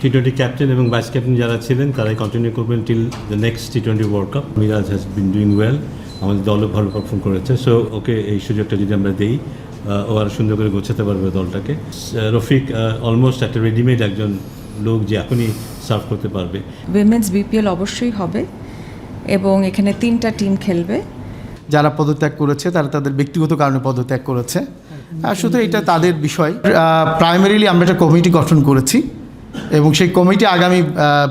টি-20 captain এবং vice captain যারা ছিলেন তারাই কন্টিনিউ করবেন টিল দ্য নেক্সট টি-20 world cup. Miraz has been doing well, আমাদের দলও ভালো পারফর্ম করেছে। সো ওকে এই সুযোগটা যদি আমরা দিই, ও আরও সুন্দর করে গোছাতে পারবে দলটাকে। রফিক অলমোস্ট একটা রেডিমেড একজন লোক যে এখনই সার্ভ করতে পারবে। উইমেন্স বিপিএল অবশ্যই হবে এবং এখানে 3টা টিম খেলবে। যারা পদত্যাগ করেছে তারা তাদের ব্যক্তিগত কারণে পদত্যাগ করেছে, শুধু এটা তাদের বিষয়। প্রাইমারিলি আমরা একটা কমিটি গঠন করেছি এবং সেই কমিটি আগামী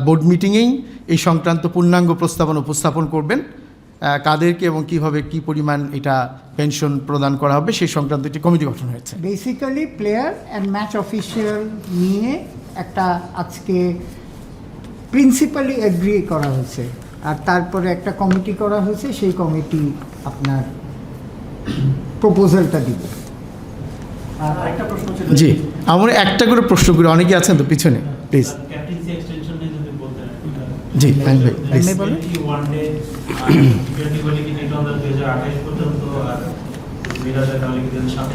বোর্ড মিটিংয়েই এই সংক্রান্ত পূর্ণাঙ্গ প্রস্তাবনা উপস্থাপন করবেন। কাদেরকে এবং কীভাবে কী পরিমাণ এটা পেনশন প্রদান করা হবে সেই সংক্রান্ত একটি কমিটি গঠন হয়েছে। Basically player and match official নিয়ে একটা আজকে প্রিন্সিপালি এগ্রি করা হয়েছে, আর তারপরে একটা কমিটি করা হয়েছে, সেই কমিটি আপনার প্রপোজালটা দিবে। জি, আমরা একটা করে প্রশ্ন করি, অনেকে আছেন তো পিছনে, প্লিজ। জি ভাই প্লিজ।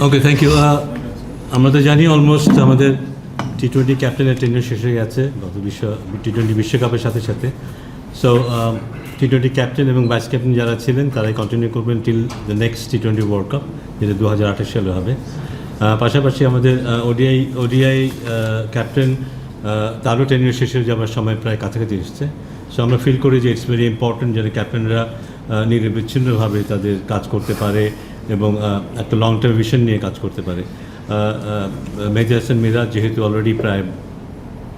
Okay, thank you. আমরা তো জানি অলমোস্ট আমাদের টি-20 ক্যাপ্টেনের টেন্ডার শেষ হয়ে গেছে গত টি-20 বিশ্বকাপের সাথে সাথে। সো টি-20 ক্যাপ্টেন এবং ভাইস ক্যাপ্টেন যারা ছিলেন তারাই কন্টিনিউ করবেন টিল দ্য নেক্সট টি-20 ওয়ার্ল্ড কাপ, যেটা 2028 সালে হবে। পাশাপাশি আমাদের ওডিআই ক্যাপ্টেন তারও টেন্ডার শেষ হয়ে যাওয়ার সময় প্রায় কাছাকাছি এসছে। সো আমরা ফিল করি যে ইটস ভেরি ইম্পর্টেন্ট যেন ক্যাপ্টেনরা নিরবিচ্ছিন্নভাবে তাদের কাজ করতে পারে এবং একটা লং টার্ম ভিশন নিয়ে কাজ করতে পারে। মেহেদী হাসান মিরাজ যেহেতু অলরেডি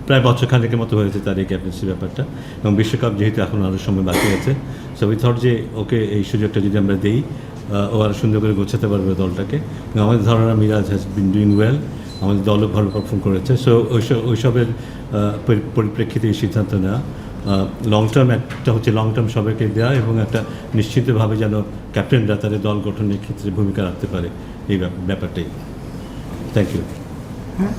প্রায় বছরখানেকের মতো হয়েছে তার এই ক্যাপ্টেন্সি ব্যাপারটা, এবং বিশ্বকাপ যেহেতু এখন আরও সময় বাকি আছে, সো উই থট যে ওকে এই সুযোগটা যদি আমরা দিই, ও আরও সুন্দর করে গোছাতে পারবে দলটাকে। এবং আমাদের ধারণা Miraz has been doing well, আমাদের দলও ভালো পারফর্ম করেছে। সো ওইসবের পরিপ্রেক্ষিতে এই সিদ্ধান্ত নেওয়া। লং টার্ম একটা হচ্ছে লং টার্ম সবাইকে দেওয়া এবং একটা নিশ্চিতভাবে যেন ক্যাপ্টেনরা তাদের দল গঠনের ক্ষেত্রে ভূমিকা রাখতে পারে, এই ব্যাপারটাই। Thank you. হ্যাঁ,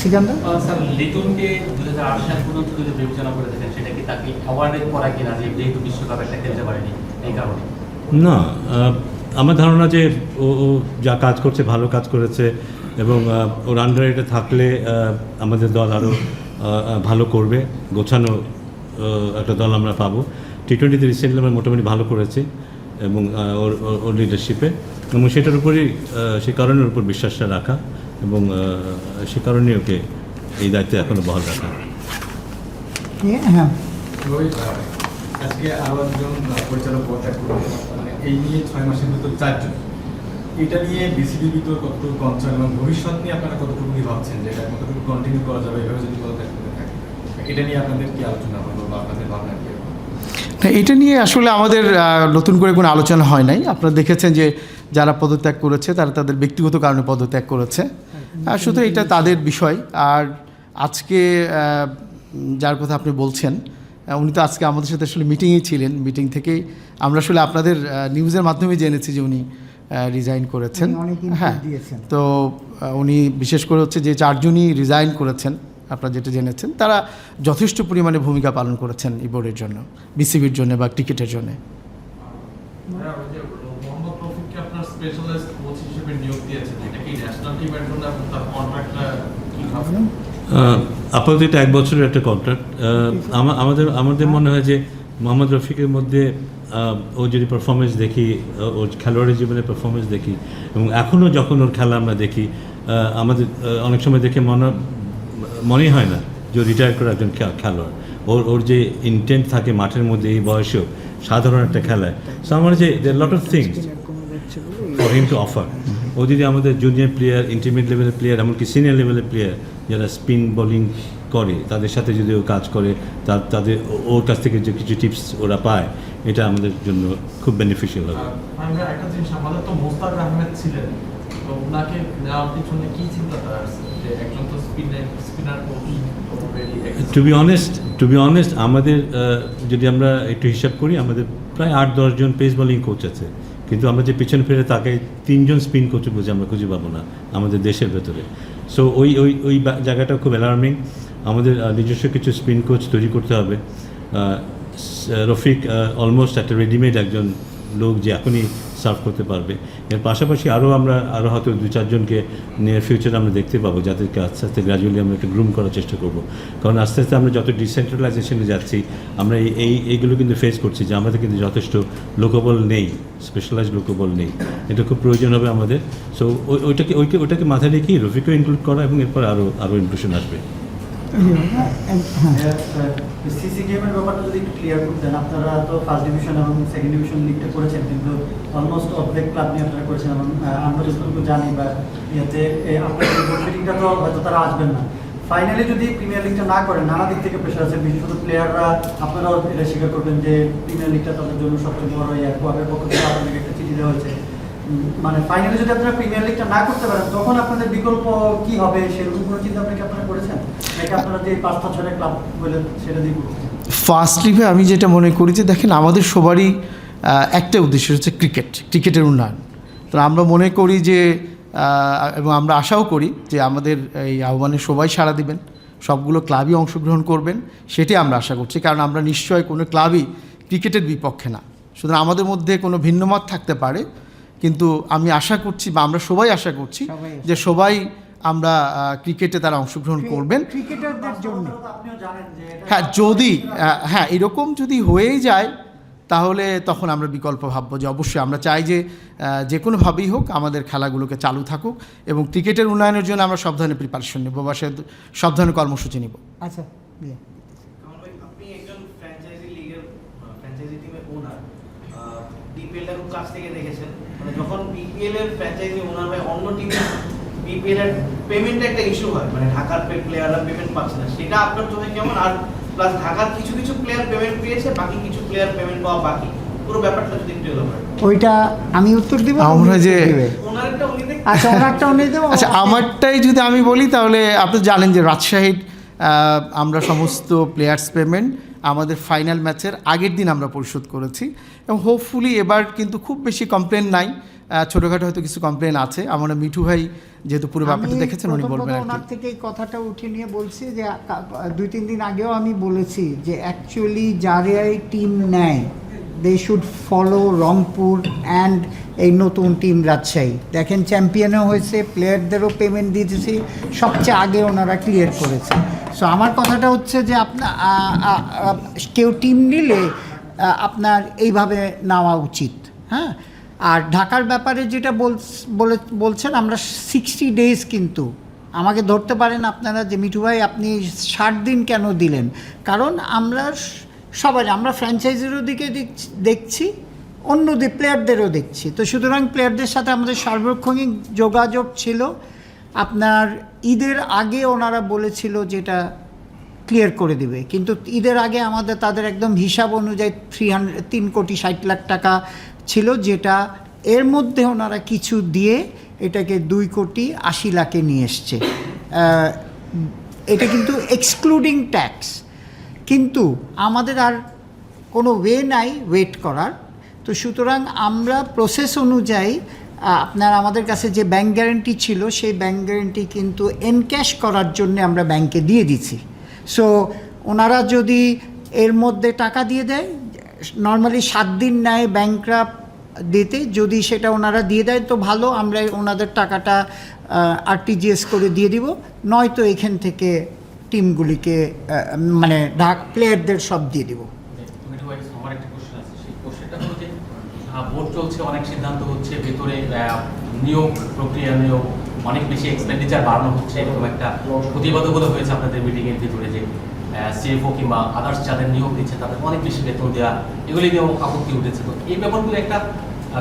সিকান্দার স্যার, লিটনকে 2008 সাল পর্যন্ত যদি বিবেচনা করে দেখেন, সেটা কি তাকে অ্যাওয়ার্ডের পড়া কিনা, যেহেতু বিশ্বকাপে একটা খেলতে পারেনি এই কারণে? না, আমার ধারণা যে ও যা কাজ করছে ভালো কাজ করেছে এবং ওর আন্ডারে এটা থাকলে আমাদের দল আরও ভালো করবে, গোছানো একটা দল আমরা পাবো। টি-20তে রিসেন্টলি আমরা মোটামুটি ভালো করেছি এবং ওর লিডারশিপে, এবং সেটার উপরই সে কারণের উপর বিশ্বাসটা রাখা এবং সে কারণে ওকে এই দায়িত্বে এখনও বহাল রাখা। হ্যাঁ, আজকে আরও একজন পরিচালক পদত্যাগ করবে, মানে এই নিয়ে 6 মাসের ভিতর 4 জন। এটা নিয়ে বিসিবির ভিতর কতটুকু কনসার্ন এবং ভবিষ্যৎ নিয়ে আপনারা কতটুকু ভাবছেন যে এটা কতটুকু কন্টিনিউ করা যাবে এভাবে যদি পদত্যাগ করতে থাকে? এটা নিয়ে আপনাদের কি আলোচনা হলো বা আপনাদের ভাবনা কি? এটা নিয়ে আসলে আমাদের নতুন করে কোনো আলোচনা হয় নাই। আপনারা দেখেছেন যে যারা পদত্যাগ করেছে তারা তাদের ব্যক্তিগত কারণে পদত্যাগ করেছে, শুধু এটা তাদের বিষয়। আর আজকে যার কথা আপনি বলছেন, উনি তো আজকে আমাদের সাথে আসলে মিটিংয়েই ছিলেন। মিটিং থেকেই আমরা আসলে আপনাদের নিউজের মাধ্যমে জেনেছি যে উনি রিজাইন করেছেন। হ্যাঁ, তো উনি বিশেষ করে হচ্ছে যে 4 জনই রিজাইন করেছেন, আপনারা যেটা জেনেছেন, তারা যথেষ্ট পরিমাণে ভূমিকা পালন করেছেন এই বোর্ডের জন্য, বিসিবির জন্য বা ক্রিকেটের জন্য। আপাতত এটা 1 বছরের একটা কন্ট্রাক্ট। আমাদের মনে হয় যে মোহাম্মদ রফিকের মধ্যে ও যদি পারফরমেন্স দেখি, ওর খেলোয়াড়ি জীবনের পারফরমেন্স দেখি, এবং এখনও যখন ওর খেলা আমরা দেখি, আমাদের অনেক সময় দেখে মনে হয় না যে রিটায়ার করে একজন খেলোয়াড়। ওর যে ইন্টেন্ট থাকে মাঠের মধ্যে এই বয়সেও সাধারণ একটা খেলায়। সো আমার যে there lot of things for him to offer. ও যদি আমাদের জুনিয়র প্লেয়ার, ইন্টারমিডিয়েট লেভেলের প্লেয়ার, এমনকি সিনিয়র লেভেলের প্লেয়ার যারা স্পিন বোলিং করে তাদের সাথে যদি ও কাজ করে, তাদের ওর কাছ থেকে যে কিছু টিপস ওরা পায়, এটা আমাদের জন্য খুব বেনিফিশিয়াল হবে। আমরা একটা জিনিস, আমাদের তো মোস্তাক আহমেদ ছিলেন, তো ওনাকে নেওয়ার পিছনে কি চিন্তাটা আছে যে একজন তো স্পিনার টু বি অনেস্ট আমাদের যদি আমরা একটু হিসাব করি, আমাদের প্রায় 8-10 জন পেস বোলিং কোচ আছে, কিন্তু আমরা যে পিছনে ফিরে তাকাই 3 জন স্পিন কোচ বুঝে আমরা খুঁজে পাবো না আমাদের দেশের ভেতরে। সো ওই জায়গাটা খুব অ্যালার্মিং। আমাদের নিজস্ব কিছু স্পিন কোচ তৈরি করতে হবে। রফিক অলমোস্ট একটা রেডিমেড একজন লোক যে এখনই সার্ভ করতে পারবে। এর পাশাপাশি আমরা হয়তো 2-4 জনকে নিয়ার ফিউচারে আমরা দেখতে পাবো, যাদেরকে আস্তে আস্তে গ্র্যাজুয়ালি আমরা একটা গ্রুম করার চেষ্টা করব। কারণ আস্তে আস্তে আমরা যত ডিসেন্ট্রালাইজেশনে যাচ্ছি, আমরা এইগুলো কিন্তু ফেস করছি যে আমাদের কিন্তু যথেষ্ট লোকবল নেই, স্পেশালাইজ লোকবল নেই। এটা খুব প্রয়োজন হবে আমাদের। সো ওইটাকে মাথায় রেখেই রফিকও ইনক্লুড করা এবং এরপর আরও ইনক্লুশন আসবে। সিসি গেমের ব্যাপারটা যদি একটু ক্লিয়ার করতেন। আপনারা তো ফার্স্ট ডিভিশন এবং সেকেন্ড ডিভিশন লিগটা করেছেন, কিন্তু অলমোস্ট অর্ধেক ক্লাব নিয়ে আপনারা করেছেন এবং আমরা যতটুকু জানি বা ইয়েতে আপনাদের বোর্ড মিটিংটা তো হয়তো তারা আসবেন না। ফাইনালি যদি প্রিমিয়ার লিগটা না করেন, নানা দিক থেকে প্রেশার আছে, বিশেষত প্লেয়াররা, আপনারাও এটা স্বীকার করবেন যে প্রিমিয়ার লিগটা তাদের জন্য সবচেয়ে বড় কোয়াবের পক্ষ থেকে আপনাদেরকে একটা চিঠি দেওয়া হয়েছে। মানে ফাইনালি যদি আপনারা প্রিমিয়ার লিগটা না করতে পারেন, তখন আপনাদের বিকল্প কি হবে সেরকম কোনো চিন্তা আপনারা করেছেন নাকি আপনারা যে 5-6 ক্লাব বলে সেটা দিয়ে করছেন? ফার্স্ট লিগে আমি যেটা মনে করি যে দেখেন, আমাদের সবারই একটা উদ্দেশ্য হচ্ছে ক্রিকেটের উন্নয়ন। তো আমরা মনে করি যে এবং আমরা আশাও করি যে আমাদের এই আহ্বানে সবাই সাড়া দিবেন, সবগুলো ক্লাবই অংশগ্রহণ করবেন, সেটাই আমরা আশা করছি। কারণ আমরা নিশ্চয় কোনো ক্লাবই ক্রিকেটের বিপক্ষে না। সুতরাং আমাদের মধ্যে কোনো ভিন্নমত থাকতে পারে, কিন্তু আমি আশা করছি বা আমরা সবাই আশা করছি যে সবাই আমরা ক্রিকেটে তারা অংশগ্রহণ করবেন। ক্রিকেটারদের জন্য আপনিও জানেন যে হ্যাঁ, যদি এরকম যদি হয়েই যায়, তাহলে তখন আমরা বিকল্প ভাববো যে অবশ্যই আমরা চাই যে কোনোভাবেই হোক আমাদের খেলাগুলোকে চালু থাকুক এবং ক্রিকেটের উন্নয়নের জন্য আমরা সব ধরনের প্রিপারেশন নেব বা সব ধরনের কর্মসূচি নেব। আচ্ছা, আপনি একজন ফ্র্যাঞ্চাইজি লিগের ফ্র্যাঞ্চাইজি টিমের ওনার, বিপিএলটা খুব কাছ থেকে দেখেছেন। মানে যখন বিপিএল এর ফ্র্যাঞ্চাইজি ওনার হয়, অন্য টিমের বিপিএল এর পেমেন্টে একটা ইস্যু হয়, মানে ঢাকার প্লেয়াররা পেমেন্ট পাচ্ছে না, সেটা আপনার চোখে কেমন? আর প্লাস ঢাকার কিছু কিছু প্লেয়ার পেমেন্ট পেয়েছে, বাকি কিছু প্লেয়ার পেমেন্ট পাওয়া বাকি, পুরো ব্যাপারটা যদি একটু এলো করেন। ওইটা আমি উত্তর দিব। আমরা যে ওনারটা উনি দেখেন। আচ্ছা, ওনারটা উনি দেবো। আচ্ছা, আমারটাই যদি আমি বলি, তাহলে আপনি জানেন যে রাজশাহীর আমরা সমস্ত প্লেয়ার্স পেমেন্ট আমাদের ফাইনাল ম্যাচের আগের দিন আমরা পরিশোধ করেছি এবং হোপফুলি এবার কিন্তু খুব বেশি কমপ্লেন নাই। ছোটোখাটো হয়তো কিছু কমপ্লেন আছে। আমরা মিঠু ভাই যেহেতু পুরো ব্যাপারটা দেখেছেন, উনি বলবেন আর ওনার কি। থেকে এই কথাটা উঠে নিয়ে বলছি যে 2-3 দিন আগেও আমি বলেছি যে অ্যাকচুয়ালি যারাই টিম নেয়, they should follow Rangpur and এই নতুন টিম রাজশাহী। দেখেন, চ্যাম্পিয়নও হয়েছে, প্লেয়ারদেরও পেমেন্ট দিতেছি, সবচেয়ে আগে ওনারা ক্লিয়ার করেছে। সো আমার কথাটা হচ্ছে যে আপনার কেউ টিম নিলে আপনার এইভাবে নেওয়া উচিত। হ্যাঁ, আর ঢাকার ব্যাপারে যেটা বলছেন, আমরা 60 ডেজ, কিন্তু আমাকে ধরতে পারেন আপনারা যে মিঠু ভাই আপনি 60 দিন কেন দিলেন? কারণ আমরা সবাই, আমরা ফ্র্যাঞ্চাইজিরও দিকে দেখছি, অন্য প্লেয়ারদেরও দেখছি। তো সুতরাং প্লেয়ারদের সাথে আমাদের সার্বক্ষণিক যোগাযোগ ছিল। আপনার ঈদের আগে ওনারা বলেছিল যেটা ক্লিয়ার করে দিবে, কিন্তু ঈদের আগে তাদের একদম হিসাব অনুযায়ী 3,60,00,000 টাকা ছিল, যেটা এর মধ্যে ওনারা কিছু দিয়ে এটাকে 2,80,00,000-এ নিয়ে এসছে। এটা কিন্তু এক্সক্লুডিং ট্যাক্স। কিন্তু আমাদের আর কোনো ওয়ে নাই ওয়েট করার। তো সুতরাং আমরা প্রসেস অনুযায়ী আপনার আমাদের কাছে যে ব্যাংক গ্যারেন্টি ছিল, সেই ব্যাংক গ্যারেন্টি কিন্তু এনক্যাশ করার জন্য আমরা ব্যাংকে দিয়ে দিছি। সো ওনারা যদি এর মধ্যে টাকা দিয়ে দেয়, নর্মালি 7 দিন নেয় ব্যাংকরা দিতে, যদি সেটা ওনারা দিয়ে দেয় তো ভালো, আমরা ওনাদের টাকাটা আরটিজিএস করে দিয়ে দিব, নয়তো এখান থেকে টিমগুলিকে মানে প্লেয়ারদের সব দিয়ে দিব। আমার একটা কোশ্চেন আছে, সেই কোশ্চেনটা হলো যে বোর্ড চলছে, অনেক সিদ্ধান্ত হচ্ছে, ভেতরে নিয়োগ প্রক্রিয়া নিয়োগ অনেক বেশি এক্সপেন্ডিচার বাড়ানো হচ্ছে, এরকম একটা প্রতিবাদকতা হয়েছে আপনাদের মিটিংয়ের ভিতরে যে সিএফও কিংবা আদার্স যাদের নিয়োগ দিচ্ছে তাদের অনেক বেশি বেতন দেওয়া, এগুলি নিয়েও আপত্তি উঠেছে। তো এই ব্যাপারগুলো একটা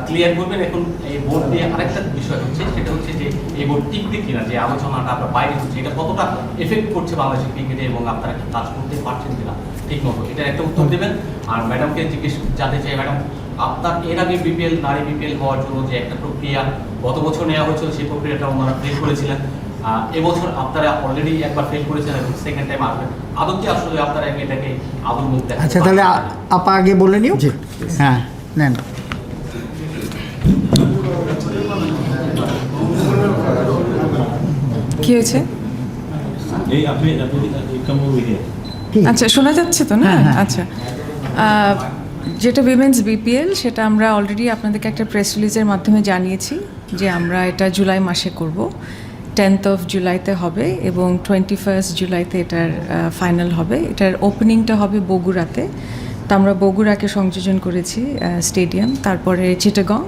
ক্লিয়ার করবেন। এখন এই বোর্ড নিয়ে আরেকটা বিষয় হচ্ছে, সেটা হচ্ছে যে এই বোর্ড টিকবে কিনা, যে আলোচনাটা আপনার বাইরে হচ্ছে, এটা কতটা এফেক্ট করছে বাংলাদেশের ক্রিকেটে এবং আপনারা কি কাজ করতে পারছেন কিনা ঠিক মতো, এটার একটা উত্তর দেবেন। আর ম্যাডামকে জিজ্ঞেস জানতে চাই, ম্যাডাম আপনার এর আগে বিপিএল, নারী বিপিএল হওয়ার জন্য যে একটা প্রক্রিয়া গত বছর নেওয়া হয়েছিল, সেই প্রক্রিয়াটা ওনারা ফেল করেছিলেন। এবছর আপনারা অলরেডি একবার ফেল করেছেন এবং সেকেন্ড টাইম আসবেন। আদৌ কি আসলে আপনারা এটাকে আদৌ মুখ দেখাতে? আচ্ছা, তাহলে আপা আগে বলে নিও। হ্যাঁ, নেন। কি হয়েছে? আপনি আচ্ছা, শোনা যাচ্ছে তো না? হ্যাঁ, হ্যাঁ। আচ্ছা, যেটা উইমেন্স বিপিএল সেটা আমরা অলরেডি আপনাদেরকে একটা প্রেস রিলিজের মাধ্যমে জানিয়েছি যে আমরা এটা জুলাই মাসে করব, 10th of জুলাইতে হবে এবং 21st জুলাইতে এটার ফাইনাল হবে। এটার ওপেনিংটা হবে বগুড়াতে, তো আমরা বগুড়াকে সংযোজন করেছি স্টেডিয়াম, তারপরে চিটাগং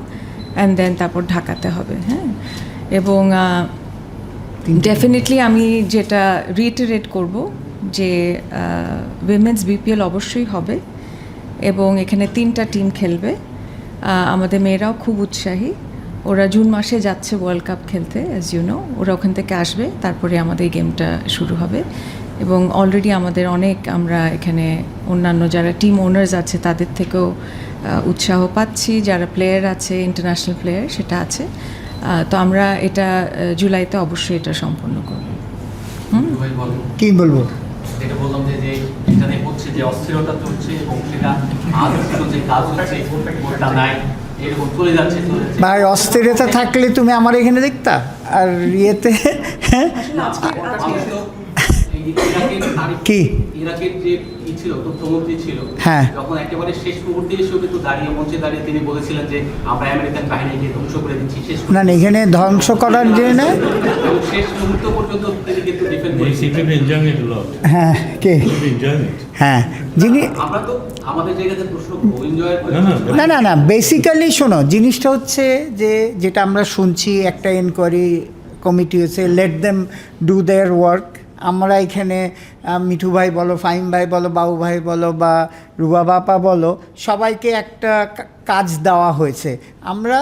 অ্যান্ড দেন তারপর ঢাকাতে হবে। হ্যাঁ, এবং ডেফিনেটলি আমি যেটা রিইটারেট করব যে উইমেন্স বিপিএল অবশ্যই হবে এবং এখানে 3টা টিম খেলবে। আমাদের মেয়েরাও খুব উৎসাহী, ওরা জুন মাসে যাচ্ছে ওয়ার্ল্ড কাপ খেলতে, অ্যাজ ইউ নো, ওরা ওখান থেকে আসবে, তারপরে আমাদের গেমটা শুরু হবে। এবং অলরেডি আমাদের আমরা এখানে অন্যান্য যারা টিম ওনার্স আছে তাদের থেকেও উৎসাহ পাচ্ছি, যারা প্লেয়ার আছে ইন্টারন্যাশনাল প্লেয়ার সেটা আছে। তো আমরা এটা জুলাইতে অবশ্যই এটা সম্পন্ন করব। কি বলবো, যেটা বললাম যে এখানে হচ্ছে যে অস্থিরতা চলছে এবং সেটা আলোচিত যে কাজ হচ্ছে ওটা নাই, এরকম চলে যাচ্ছে। ভাই অস্থিরতা থাকলে তুমি আমার এখানে দেখতা আর ইয়েতে কি ইরাকের যে ছিল তথ্যমন্ত্রী ছিল, হ্যাঁ, যখন একেবারে শেষ মুহূর্তে এসেও কিন্তু দাঁড়িয়ে মঞ্চে দাঁড়িয়ে তিনি বলেছিলেন যে আমরা আমেরিকান বাহিনীকে ধ্বংস করে দিচ্ছি, শেষ না এখানে ধ্বংস করার জন্য এবং শেষ মুহূর্ত পর্যন্ত তিনি কিন্তু ডিফেন্ড হ্যাঁ কে হ্যাঁ যিনি আমরা তো আমাদের জায়গাতে প্রশ্ন এনজয় করে না বেসিক্যালি শোনো, জিনিসটা হচ্ছে যে যেটা আমরা শুনছি একটা এনকোয়ারি কমিটি হয়েছে, let them do their work. আমরা এখানে মিঠু ভাই বলো, ফাহিম ভাই বলো, বাবু ভাই বলো বা রুবা বাপা বলো, সবাইকে একটা কাজ দেওয়া হয়েছে। আমরা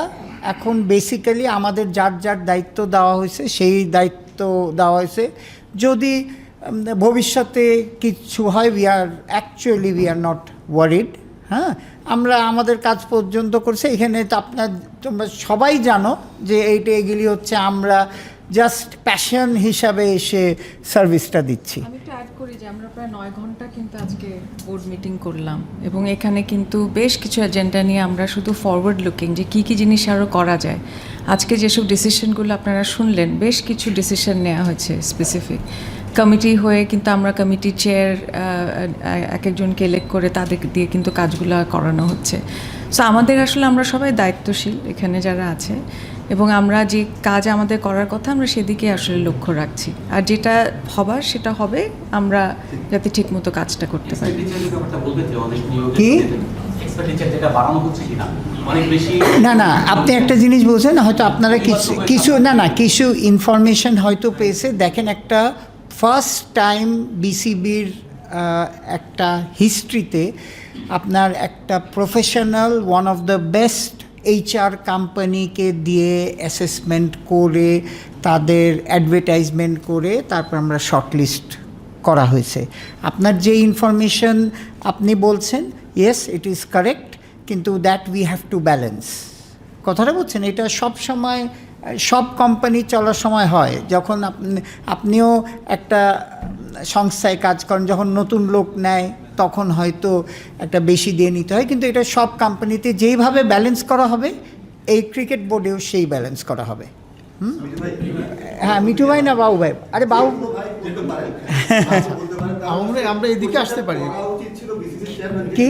এখন বেসিক্যালি আমাদের যার যার দায়িত্ব দেওয়া হয়েছে সেই দায়িত্ব দেওয়া হয়েছে। যদি ভবিষ্যতে কিছু হয় উই আর নট ওয়ারিড। হ্যাঁ, আমরা আমাদের কাজ পর্যন্ত করছে। এখানে তো তোমরা সবাই জানো যে এইটা এগুলি হচ্ছে আমরা জাস্ট প্যাশন হিসাবে এসে সার্ভিসটা দিচ্ছি। আমি একটু অ্যাড করি যে আমরা প্রায় 9 ঘন্টা কিন্তু আজকে বোর্ড মিটিং করলাম এবং এখানে কিন্তু বেশ কিছু এজেন্ডা নিয়ে আমরা শুধু ফরওয়ার্ড লুকিং যে কী কী জিনিস আরও করা যায়। আজকে যেসব ডিসিশনগুলো আপনারা শুনলেন, বেশ কিছু ডিসিশন নেওয়া হয়েছে স্পেসিফিক কমিটি হয়ে, কিন্তু আমরা কমিটি চেয়ার এক একজনকে ইলেক্ট করে তাদের দিয়ে কিন্তু কাজগুলো করানো হচ্ছে। সো আমাদের আসলে আমরা সবাই দায়িত্বশীল এখানে যারা আছে এবং আমরা যে কাজ আমাদের করার কথা আমরা সেদিকে আসলে লক্ষ্য রাখছি, আর যেটা হবার সেটা হবে, আমরা যাতে ঠিকমতো কাজটা করতে পারি। কি না আপনি একটা জিনিস বলছেন, হয়তো আপনারা কিছু ইনফরমেশন হয়তো পেয়েছে। দেখেন, একটা ফার্স্ট টাইম বিসিবির একটা হিস্ট্রিতে আপনার একটা professional one of the best HR কোম্পানিকে দিয়ে অ্যাসেসমেন্ট করে তাদের অ্যাডভার্টাইজমেন্ট করে তারপর আমরা শর্টলিস্ট করা হয়েছে। আপনার যে ইনফরমেশন আপনি বলছেন, ইয়েস ইট ইজ কারেক্ট, কিন্তু that we have to balance. কথাটা বলছেন, এটা সব সময় সব কোম্পানি চলার সময় হয়। যখন আপনিও একটা সংস্থায় কাজ করেন, যখন নতুন লোক নেয় তখন হয়তো একটা বেশি দিয়ে নিতে হয়, কিন্তু এটা সব কোম্পানিতে যেইভাবে ব্যালেন্স করা হবে এই ক্রিকেট বোর্ডেও সেই ব্যালেন্স করা হবে। হ্যাঁ, মিঠু ভাই না বাবু ভাই? আরে বাবু, আমরা এদিকে আসতে পারি কি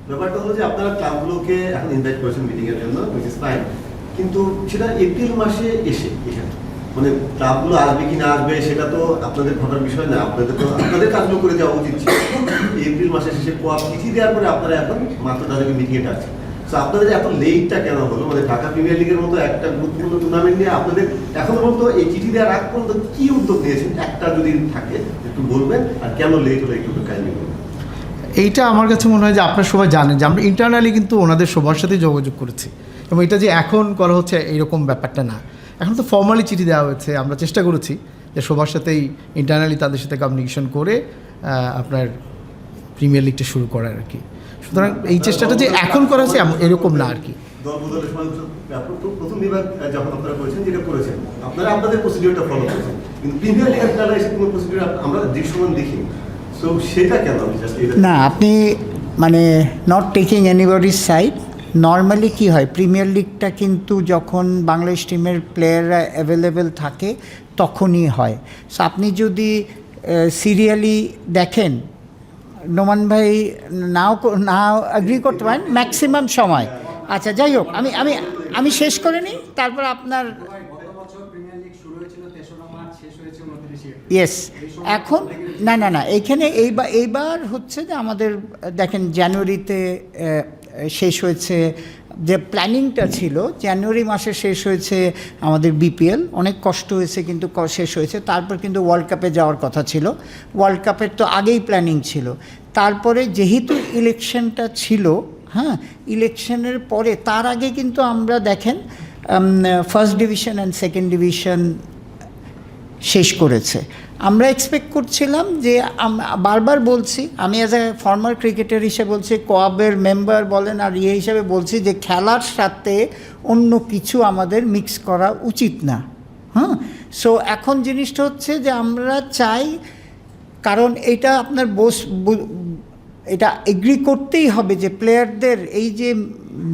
ব্যাপারটা হলো যে আপনারা ক্লাবগুলোকে এখন ইনভাইট করেছেন মিটিং এর জন্য, হুইচ ইজ ফাইন, কিন্তু সেটা এপ্রিল মাসে এসে এখানে মানে ক্লাবগুলো আসবে কি না আসবে সেটা তো আপনাদের ভাবার বিষয় না, আপনাদের কাজগুলো করে দেওয়া উচিত ছিল। এপ্রিল মাসে শেষে চিঠি দেওয়ার পরে আপনারা এখন মাত্র তাদেরকে মিটিংয়ে ডাকছেন। সো আপনাদের এত লেটটা কেন হলো? মানে ঢাকা প্রিমিয়ার লিগের মতো একটা গুরুত্বপূর্ণ টুর্নামেন্ট নিয়ে আপনাদের এখন পর্যন্ত এই চিঠি দেওয়ার আগ পর্যন্ত কি উদ্যোগ নিয়েছেন একটা যদি থাকে একটু বলবেন, আর কেন লেট হলো একটু কাহিনী বলবেন। এইটা আমার কাছে মনে হয় যে আপনারা সবাই জানেন যে আমরা ইন্টারনালি কিন্তু ওনাদের সবার সাথেই যোগাযোগ করেছি, এবং এটা যে এখন করা হচ্ছে এইরকম ব্যাপারটা না। এখন তো ফর্মালি চিঠি দেওয়া হয়েছে, আমরা চেষ্টা করেছি যে সবার সাথেই ইন্টারনালি তাদের সাথে কমিউনিকেশন করে আপনার প্রিমিয়ার লিগটা শুরু করার আর কি। সুতরাং এই চেষ্টাটা যে এখন করা হচ্ছে এরকম না আর কি। প্রথম বিভাগ যখন আপনারা করেছেন, যেটা করেছেন আপনারা আপনাদের প্রসিডিওরটা ফলো করেছেন, কিন্তু প্রিমিয়ার লিগের খেলা এসে কোনো প্রসিডিওর আমরা দৃশ্যমান দেখিনি। সো সেটা কেন? না, আপনি মানে not taking anybody's side. Normally কী হয়, প্রিমিয়ার লিগটা কিন্তু যখন বাংলাদেশ টিমের প্লেয়াররা অ্যাভেলেবেল থাকে তখনই হয়। সো আপনি যদি সিরিয়ালি দেখেন নোমান ভাই নাও অ্যাগ্রি করতে পারেন ম্যাক্সিমাম সময়। আচ্ছা যাই হোক, আমি আমি আমি শেষ করে নিই, তারপর আপনার ইয়েস। এখন না এইখানে এইবার হচ্ছে যে আমাদের দেখেন জানুয়ারিতে শেষ হয়েছে, যে প্ল্যানিংটা ছিল জানুয়ারি মাসে শেষ হয়েছে আমাদের বিপিএল, অনেক কষ্ট হয়েছে কিন্তু শেষ হয়েছে। তারপর কিন্তু ওয়ার্ল্ড কাপে যাওয়ার কথা ছিল, ওয়ার্ল্ড কাপের তো আগেই প্ল্যানিং ছিল। তারপরে যেহেতু ইলেকশনটা ছিল, হ্যাঁ ইলেকশনের পরে তার আগে কিন্তু আমরা দেখেন first division and second division শেষ করেছে। আমরা এক্সপেক্ট করছিলাম যে বারবার বলছি, আমি অ্যাজ এ ফর্মার ক্রিকেটার হিসেবে বলছি, কোয়াবের মেম্বার বলেন আর হিসাবে বলছি যে খেলার সাথে অন্য কিছু আমাদের মিক্স করা উচিত না। হ্যাঁ, সো এখন জিনিসটা হচ্ছে যে আমরা চাই, কারণ এটা আপনার এটা এগ্রি করতেই হবে যে প্লেয়ারদের, এই যে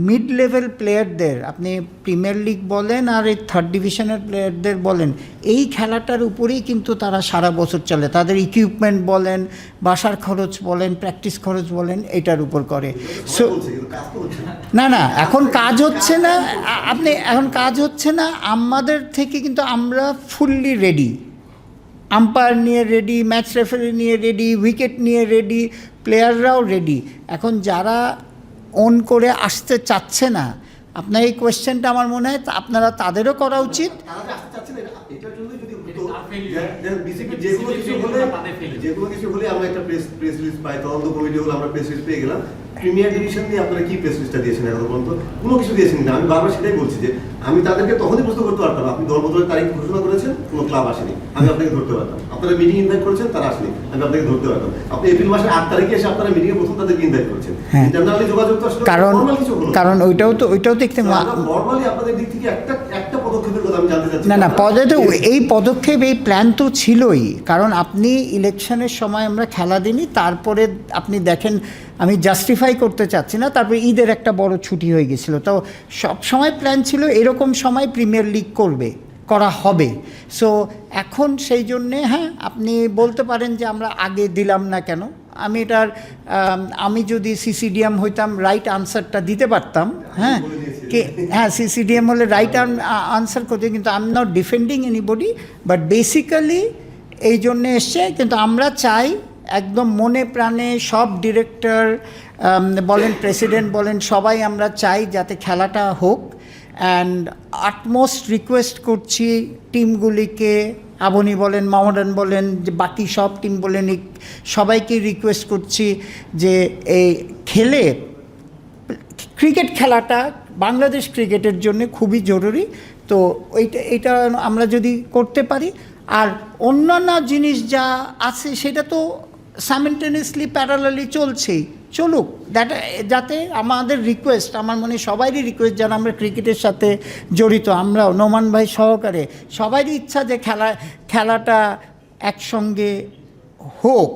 মিড লেভেল প্লেয়ারদের, আপনি প্রিমিয়ার লিগ বলেন আর এই থার্ড ডিভিশনের প্লেয়ারদের বলেন, এই খেলাটার উপরেই কিন্তু তারা সারা বছর চলে। তাদের ইকুইপমেন্ট বলেন, বাসার খরচ বলেন, প্র্যাকটিস খরচ বলেন, এটার উপর করে। সো না এখন কাজ হচ্ছে না, আপনি এখন কাজ হচ্ছে না আমাদের থেকে, কিন্তু আমরা ফুললি রেডি, আম্পায়ার নিয়ে রেডি, ম্যাচ রেফারি নিয়ে রেডি, উইকেট নিয়ে রেডি, প্লেয়াররাও রেডি। এখন যারা অন করে আসতে চাচ্ছে না, আপনার এই কোয়েশ্চেনটা আমার মনে হয় আপনারা তাদেরও করা উচিত। যেগুলো কিছু হলে আমরা একটা প্রেস রিলিজ পাই, তদন্ত কমিটি হলে আমরা প্রেস রিলিজ পেয়ে গেলাম। প্রিমিয়ার ডিভিশন দিয়ে আপনারা কি প্রেস রিলিজটা দিয়েছেন এখন পর্যন্ত? কোনো কিছু দিয়েছেন না। আমি বারবার সেটাই বলছি যে আমি তাদেরকে তখনই প্রশ্ন করতে পারতাম, আপনি দল বদলের তারিখ ঘোষণা করেছেন, কোনো ক্লাব আসেনি, আমি আপনাকে ধরতে পারতাম। আপনারা মিটিং ইনভাইট করেছেন, তারা আসেনি, আমি আপনাকে ধরতে পারতাম। আপনি এপ্রিল মাসের 8 তারিখে এসে আপনারা মিটিংয়ে প্রথম তাদেরকে ইনভাইট করেছেন। ইন্টারনালি যোগাযোগ তো আসলে নরমাল কিছু হলো, কারণ ওইটাও দেখতে নরমালি আপনাদের দিক থেকে একটা পদক্ষেপের কথা আমি জানতে চাচ্ছি। না এই পদক্ষেপ, এই প্ল্যান তো ছিলই। কারণ আপনি ইলেকশনের সময় আমরা খেলা দিইনি, তারপরে আপনি দেখেন, আমি জাস্টিফাই করতে চাচ্ছি না, তারপরে ঈদের একটা বড় ছুটি হয়ে গেছিল। তো সব সময় প্ল্যান ছিল এরকম সময় প্রিমিয়ার লিগ করা হবে। সো এখন সেই জন্যে হ্যাঁ আপনি বলতে পারেন যে আমরা আগে দিলাম না কেন। আমি যদি সিসিডিএম হইতাম রাইট আনসারটা দিতে পারতাম। হ্যাঁ সিসিডিএম হলে রাইট আনসার করতে, কিন্তু I am not defending anybody, but basically এই জন্যে এসছে। কিন্তু আমরা চাই একদম মনে প্রাণে, সব ডিরেক্টর বলেন, প্রেসিডেন্ট বলেন, সবাই আমরা চাই যাতে খেলাটা হোক। অ্যান্ড আটমোস্ট রিকোয়েস্ট করছি টিমগুলিকে, আবনি বলেন, মোহামেডান বলেন, যে বাকি সব টিম বলেন, সবাইকে রিকোয়েস্ট করছি যে এই ক্রিকেট খেলাটা বাংলাদেশ ক্রিকেটের জন্য খুবই জরুরি। তো এইটা আমরা যদি করতে পারি, আর অন্যান্য জিনিস যা আছে সেটা তো সাইমেলটেনিয়াসলি প্যারালালি চলুক, যাতে আমাদের রিকোয়েস্ট, আমার মনে সবারই রিকোয়েস্ট যারা আমরা ক্রিকেটের সাথে জড়িত, আমরাও নোমান ভাই সহকারে সবারই ইচ্ছা যে খেলাটা একসঙ্গে হোক।